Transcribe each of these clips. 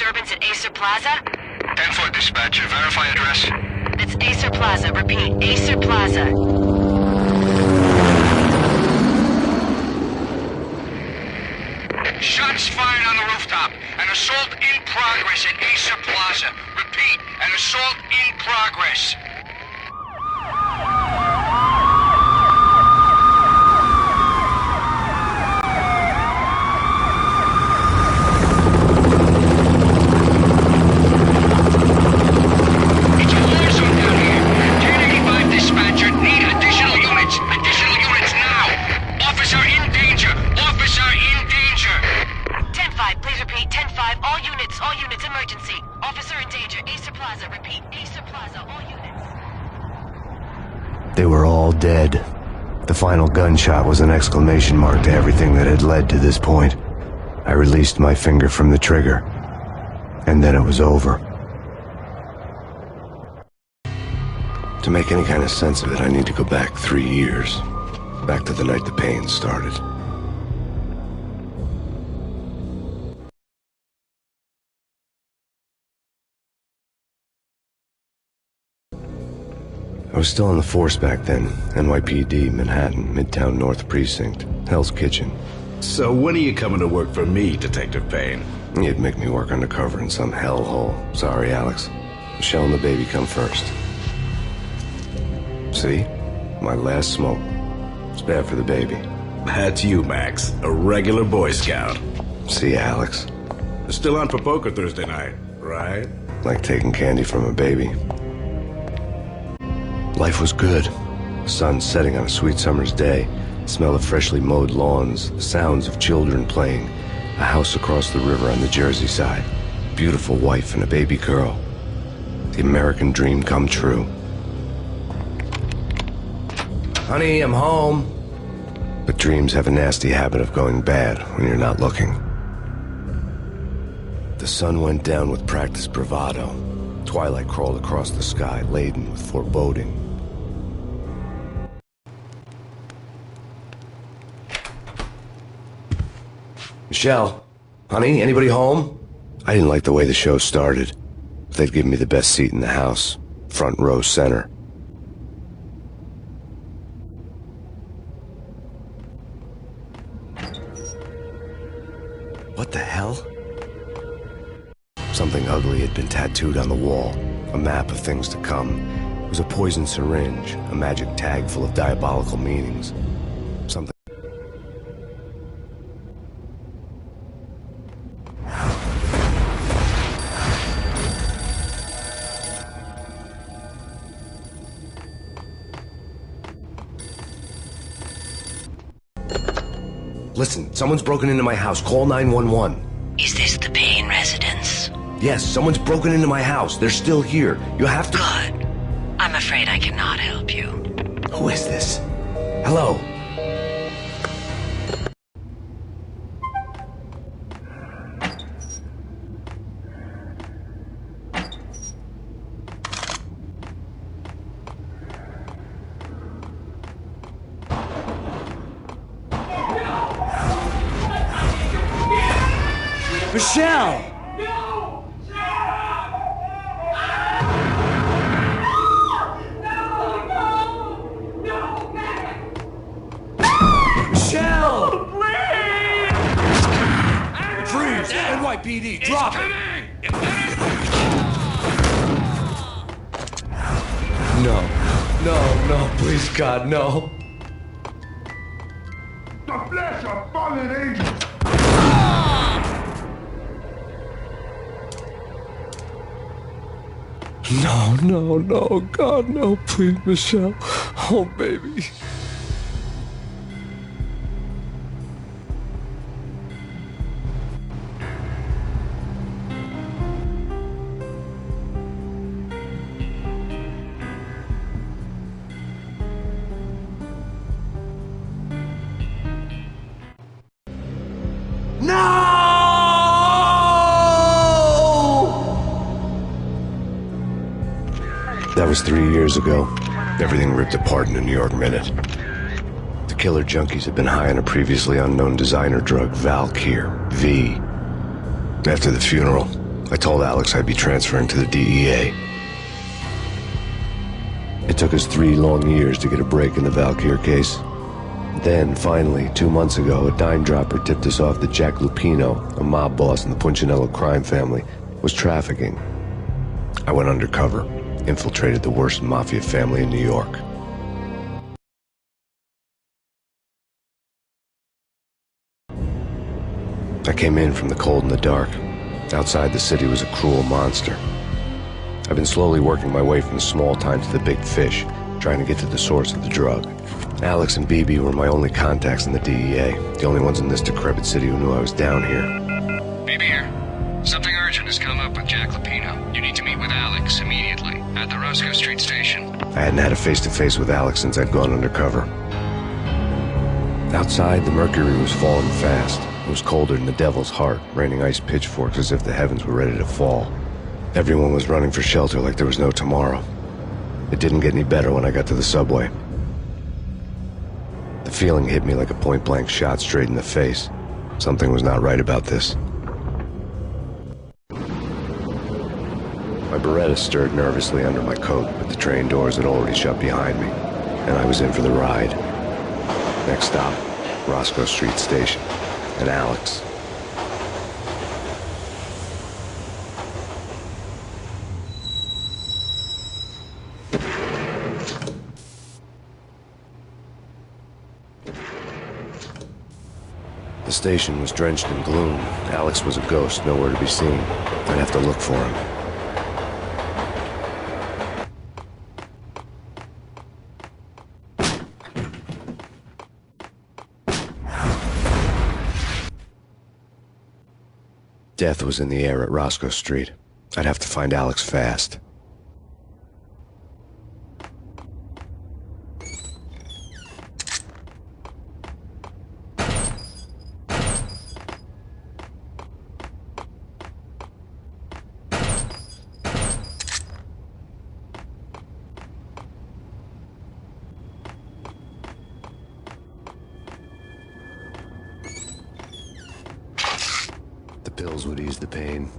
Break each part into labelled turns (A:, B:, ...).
A: disturbance at Acer Plaza?
B: 10-4 dispatcher, verify address.
A: That's Acer Plaza. Repeat, Acer Plaza.
B: Shots fired on the rooftop. An assault in progress at Acer Plaza. Repeat, an assault in progress. It's a war zone down here. 1085 dispatcher, need additional units. Additional units now. Officer in danger. Officer in danger.
A: 10-5, please repeat. 10-5, all units, emergency. Officer in danger, Acer Plaza. Repeat, Acer Plaza, all units.
C: They were all dead. The final gunshot was an exclamation mark to everything that had led to this point. I released my finger from the trigger, and then it was over. To make any kind of sense of it, I need to go back 3 years. Back to the night the pain started. I was still on the force back then. NYPD, Manhattan, Midtown North Precinct, Hell's Kitchen.
D: So when are you coming to work for me, Detective Payne?
C: You'd make me work undercover in some hellhole. Sorry, Alex. Michelle and the baby come first. See? My last smoke. It's bad for the baby.
D: That's you, Max. A regular Boy Scout.
C: See, Alex.
D: Still on for poker Thursday night, right?
C: Like taking candy from a baby. Life was good. The sun setting on a sweet summer's day. The smell of freshly mowed lawns. The sounds of children playing. A house across the river on the Jersey side. Beautiful wife and a baby girl. The American dream come true. Honey, I'm home. But dreams have a nasty habit of going bad when you're not looking. The sun went down with practiced bravado. Twilight crawled across the sky, laden with foreboding. Michelle, honey, anybody home? I didn't like the way the show started. They'd give me the best seat in the house, front row center. What the hell? Something ugly had been tattooed on the wall. A map of things to come. It was a poison syringe, a magic tag full of diabolical meanings. Something... Listen, someone's broken into my house. Call 911.
A: Is this the Payne residence?
C: Yes, someone's broken into my house. They're still here. You have to...
A: Good. I'm afraid I cannot help you.
C: Who is this? Hello?
E: Michelle! Michelle! Freeze! NYPD, drop it! No, please, God, no.
F: The flesh of fallen angels!
E: No, God, no, please, Michelle. Oh, baby.
C: That was 3 years ago. Everything ripped apart in a New York minute. The killer junkies had been high on a previously unknown designer drug, Valkyr, V. After the funeral, I told Alex I'd be transferring to the DEA. It took us 3 long years to get a break in the Valkyr case. Then, finally, 2 months ago, a dime dropper tipped us off that Jack Lupino, a mob boss in the Punchinello crime family, was trafficking. I went undercover, infiltrated the worst mafia family in New York. I came in from the cold and the dark. Outside, the city was a cruel monster. I've been slowly working my way from the small time to the big fish, trying to get to the source of the drug. Alex and BB were my only contacts in the DEA, the only ones in this decrepit city who knew I was down here.
B: BB here. Something urgent has come up with Jack Lupino. You need to meet with Alex immediately at the Roscoe Street station.
C: I hadn't had a face-to-face with Alex since I'd gone undercover. Outside, the mercury was falling fast. It was colder than the devil's heart, raining ice pitchforks as if the heavens were ready to fall. Everyone was running for shelter like there was no tomorrow. It didn't get any better when I got to the subway. The feeling hit me like a point-blank shot straight in the face. Something was not right about this. My Beretta stirred nervously under my coat, but the train doors had already shut behind me, and I was in for the ride. Next stop, Roscoe Street Station, and Alex. The station was drenched in gloom. Alex was a ghost, nowhere to be seen. I'd have to look for him. Death was in the air at Roscoe Street. I'd have to find Alex fast. The pills would ease the pain.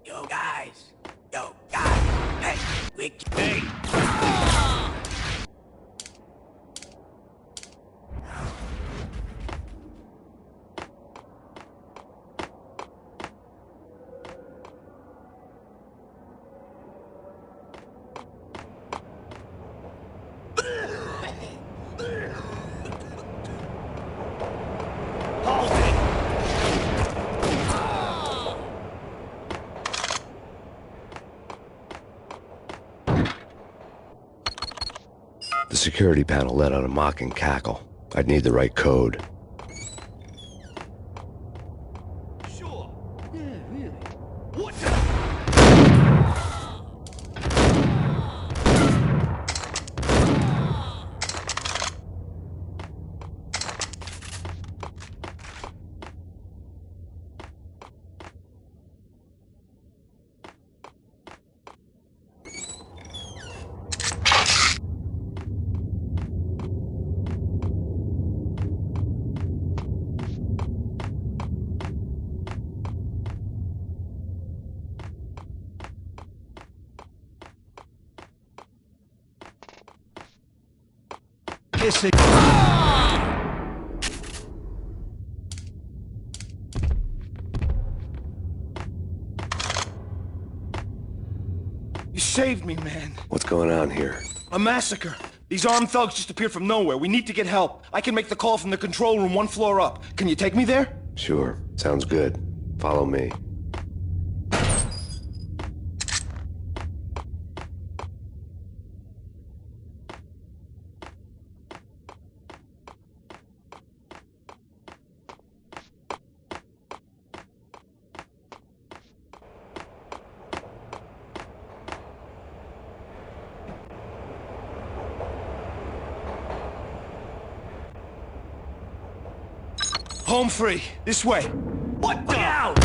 G: Yo, guys, hey, hey.
C: The security panel let out a mocking cackle. I'd need the right code.
G: Sure. Yeah, really. What the?
H: You saved me, man.
C: What's going on here?
H: A massacre. These armed thugs just appeared from nowhere. We need to get help. I can make the call from the control room 1 floor up. Can you take me there?
C: Sure, sounds good. Follow me.
H: Home free. This way.
G: What the? Out!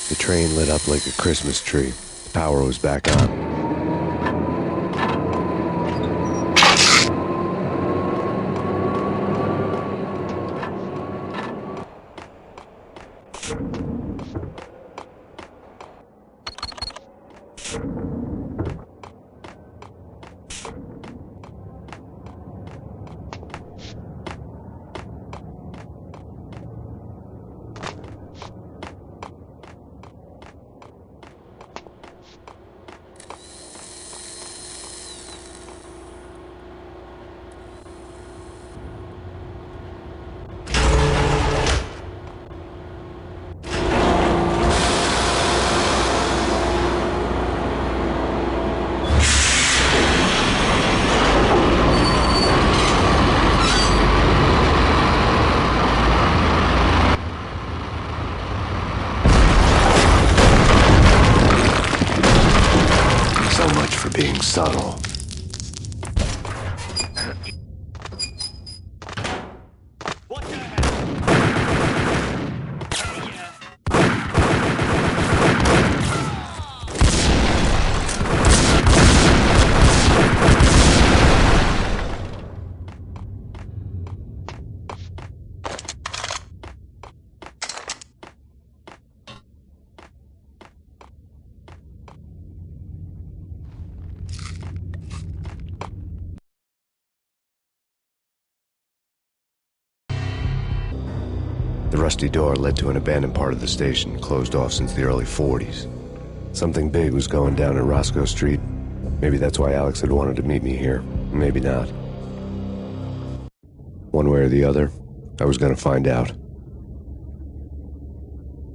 C: The train lit up like a Christmas tree. The power was back on. So much for being subtle.
G: What the hell?
C: The rusty door led to an abandoned part of the station, closed off since the early 40s. Something big was going down in Roscoe Street. Maybe that's why Alex had wanted to meet me here. Maybe not. One way or the other, I was gonna find out.